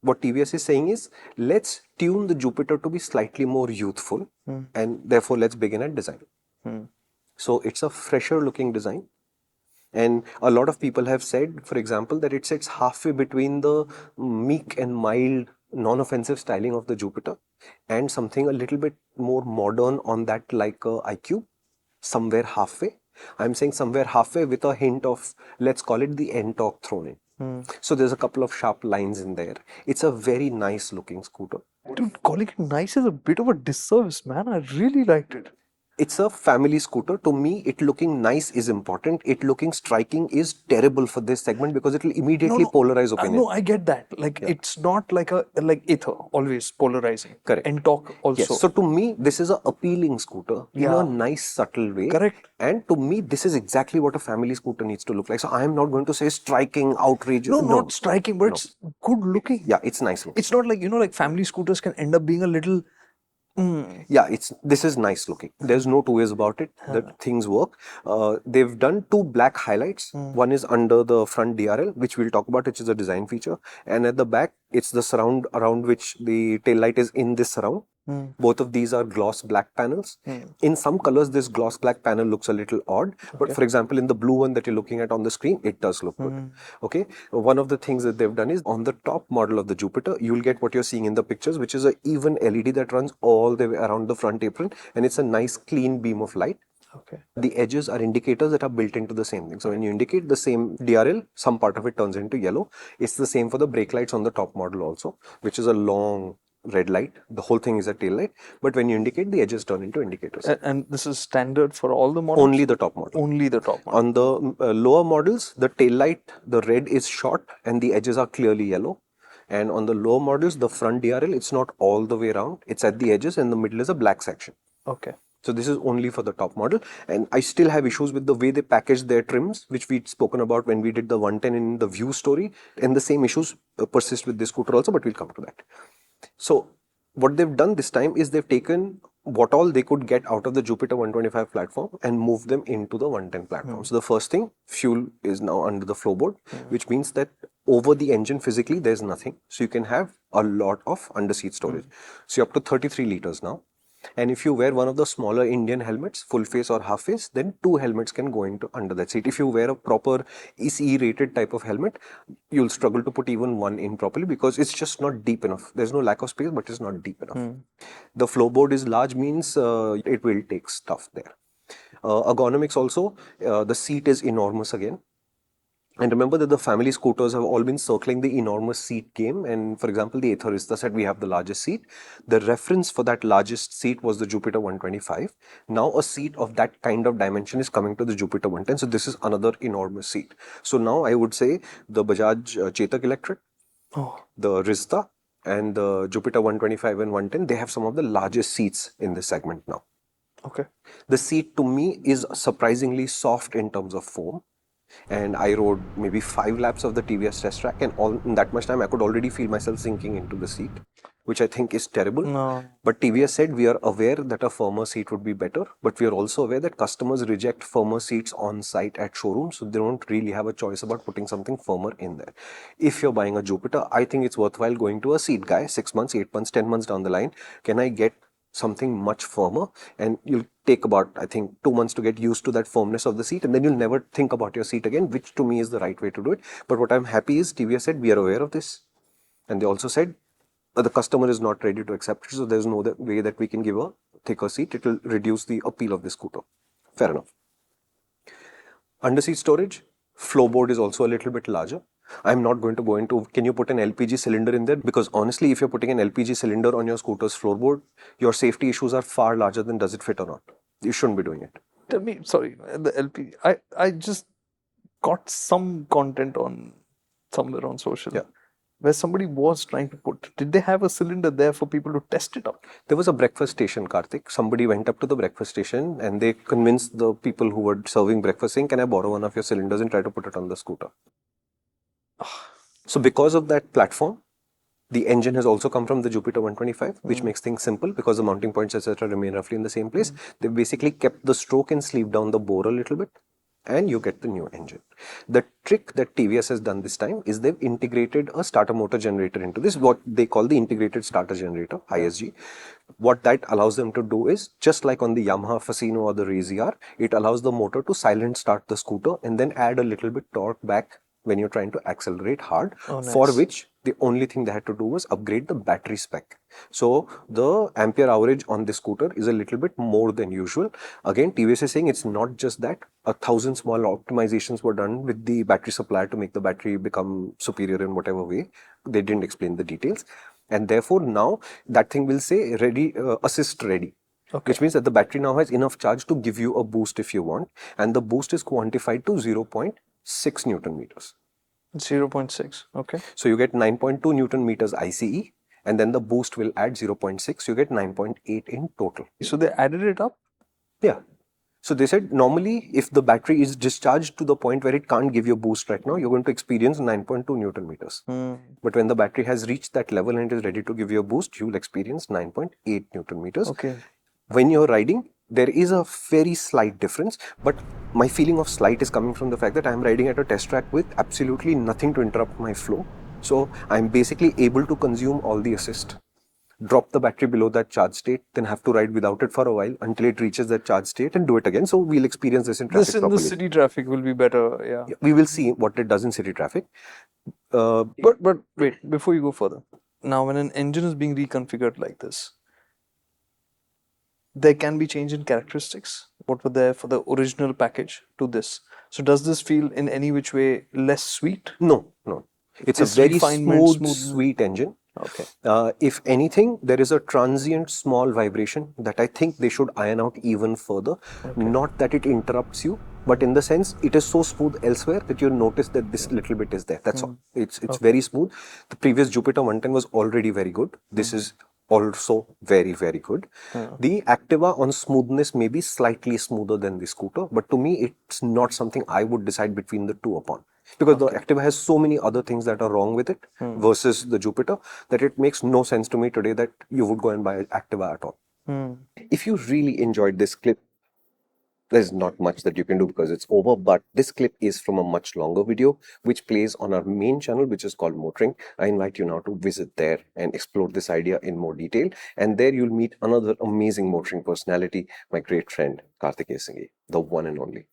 what TVS is saying is, let's tune the Jupiter to be slightly more youthful, and therefore let's begin at design. So it's a fresher looking design. And a lot of people have said, for example, that it sits halfway between the meek and mild, non-offensive styling of the Jupiter and something a little bit more modern on that, like a iQube, somewhere halfway. I'm saying somewhere halfway with a hint of, let's call it the Ntorq thrown in. So there's a couple of sharp lines in there. It's a very nice looking scooter. Dude, calling it nice is a bit of a disservice, man. I really liked it. It's a family scooter. To me, it looking nice is important. It looking striking is terrible for this segment because it will immediately polarize opinion. No, I get that. Like, it's not like Ether, always polarizing. Correct. Ntorq also. Yes. So to me, this is a appealing scooter in a nice, subtle way. Correct. And to me, this is exactly what a family scooter needs to look like. So I am not going to say striking, outrageous. No, not striking, but it's good looking. Yeah, it's nice looking. It's not like, like family scooters can end up being a little... Yeah, this is nice looking. There's no two ways about it. That things work. They've done two black highlights. One is under the front DRL, which we'll talk about, which is a design feature. And at the back, it's the surround around which the tail light is in this surround. Both of these are gloss black panels. In some colors, this gloss black panel looks a little odd. But for example, in the blue one that you're looking at on the screen, it does look good. Okay. One of the things that they've done is on the top model of the Jupiter, you'll get what you're seeing in the pictures, which is an even LED that runs all the way around the front apron. And it's a nice clean beam of light. Okay. The edges are indicators that are built into the same thing. So when you indicate the same DRL, some part of it turns into yellow. It's the same for the brake lights on the top model also, which is a long red light. The whole thing is a tail light. But when you indicate, the edges turn into indicators. And this is standard for all the models? Only the top model. Only the top model. On the lower models, the tail light, the red is short and the edges are clearly yellow. And on the lower models, the front DRL, it's not all the way around. It's at the edges and the middle is a black section. Okay. So this is only for the top model. And I still have issues with the way they package their trims, which we'd spoken about when we did the 110 in the View story. And the same issues persist with this scooter also, but we'll come to that. So what they've done this time is they've taken what all they could get out of the Jupiter 125 platform and moved them into the 110 platform. So the first thing, fuel is now under the floorboard, which means that over the engine physically, there's nothing. So you can have a lot of under-seat storage. So you're up to 33 liters now. And if you wear one of the smaller Indian helmets, full face or half face, then 2 helmets can go into under that seat. If you wear a proper ECE rated type of helmet, you'll struggle to put even one in properly because it's just not deep enough. There's no lack of space, but it's not deep enough. The floorboard is large, means it will take stuff there. Ergonomics also, the seat is enormous again. And remember that the family scooters have all been circling the enormous seat game. And for example, the Aetherista said we have the largest seat. The reference for that largest seat was the Jupiter 125. Now a seat of that kind of dimension is coming to the Jupiter 110. So this is another enormous seat. So now I would say the Bajaj Chetak Electric, the Rizta and the Jupiter 125 and 110, they have some of the largest seats in this segment now. Okay. The seat to me is surprisingly soft in terms of foam. And I rode maybe 5 laps of the TVS test track, and all in that much time I could already feel myself sinking into the seat, which I think is terrible. No. But TVS said we are aware that a firmer seat would be better, but we are also aware that customers reject firmer seats on site at showrooms, so they don't really have a choice about putting something firmer in there. If you're buying a Jupiter, I think it's worthwhile going to a seat guy 6 months, 8 months, 10 months down the line. Can I get something much firmer? And you'll take about, I think, 2 months to get used to that firmness of the seat, and then you'll never think about your seat again, which to me is the right way to do it. But what I'm happy is TVS said we are aware of this, and they also said the customer is not ready to accept it, so there's no way that we can give a thicker seat. It will reduce the appeal of this scooter. Fair enough. Under seat storage, floorboard is also a little bit larger. I'm not going to go into, can you put an LPG cylinder in there? Because honestly, if you're putting an LPG cylinder on your scooter's floorboard, your safety issues are far larger than does it fit or not. You shouldn't be doing it. Tell me, sorry, the LPG, I just got some content on somewhere on social where somebody was trying to put, did they have a cylinder there for people to test it out? There was a breakfast station, Karthik. Somebody went up to the breakfast station and they convinced the people who were serving breakfast saying, can I borrow one of your cylinders and try to put it on the scooter? So because of that platform, the engine has also come from the Jupiter 125, which makes things simple because the mounting points, etc., remain roughly in the same place. They basically kept the stroke and sleeved down the bore a little bit. and you get the new engine. The trick that TVS has done this time is they've integrated a starter motor generator into this, what they call the integrated starter generator, ISG. What that allows them to do is, just like on the Yamaha Facino or the Raze R, it allows the motor to silent start the scooter and then add a little bit torque back when you're trying to accelerate hard, for which the only thing they had to do was upgrade the battery spec. So the ampere average on this scooter is a little bit more than usual. Again, TVS is saying it's not just that. 1,000 small optimizations were done with the battery supplier to make the battery become superior in whatever way. They didn't explain the details. And therefore now that thing will say ready, assist ready. Okay. Which means that the battery now has enough charge to give you a boost if you want. And the boost is quantified to 0.6 Newton meters. 0.6, okay. So you get 9.2 Newton meters ICE, and then the boost will add 0.6. You get 9.8 in total. So they added it up? Yeah. So they said normally if the battery is discharged to the point where it can't give you a boost right now, you're going to experience 9.2 Newton meters. But when the battery has reached that level and it is ready to give you a boost, you'll experience 9.8 Newton meters. Okay. When you're riding, there is a very slight difference, but my feeling of slight is coming from the fact that I'm riding at a test track with absolutely nothing to interrupt my flow. So I'm basically able to consume all the assist, drop the battery below that charge state, then have to ride without it for a while until it reaches that charge state and do it again. So we'll experience this in traffic properly. The city traffic will be better, yeah. We will see what it does in city traffic. But wait, before you go further. Now when an engine is being reconfigured like this, there can be change in characteristics. What were there for the original package to this? So does this feel in any which way less sweet? No. It's a very smooth, sweet engine. Okay. If anything, there is a transient small vibration that I think they should iron out even further. Okay. Not that it interrupts you, but in the sense it is so smooth elsewhere that you'll notice that this little bit is there. That's all. It's very smooth. The previous Jupiter 110 was already very good. This is also very, very good. The Activa on smoothness may be slightly smoother than the scooter, but to me it's not something I would decide between the two upon. Because the Activa has so many other things that are wrong with it versus the Jupiter that it makes no sense to me today that you would go and buy Activa at all. If you really enjoyed this clip, there's not much that you can do because it's over, but this clip is from a much longer video which plays on our main channel, which is called MotorInc. I invite you now to visit there and explore this idea in more detail, and there you'll meet another amazing MotorInc personality, my great friend Karthikeya Singhi, the one and only.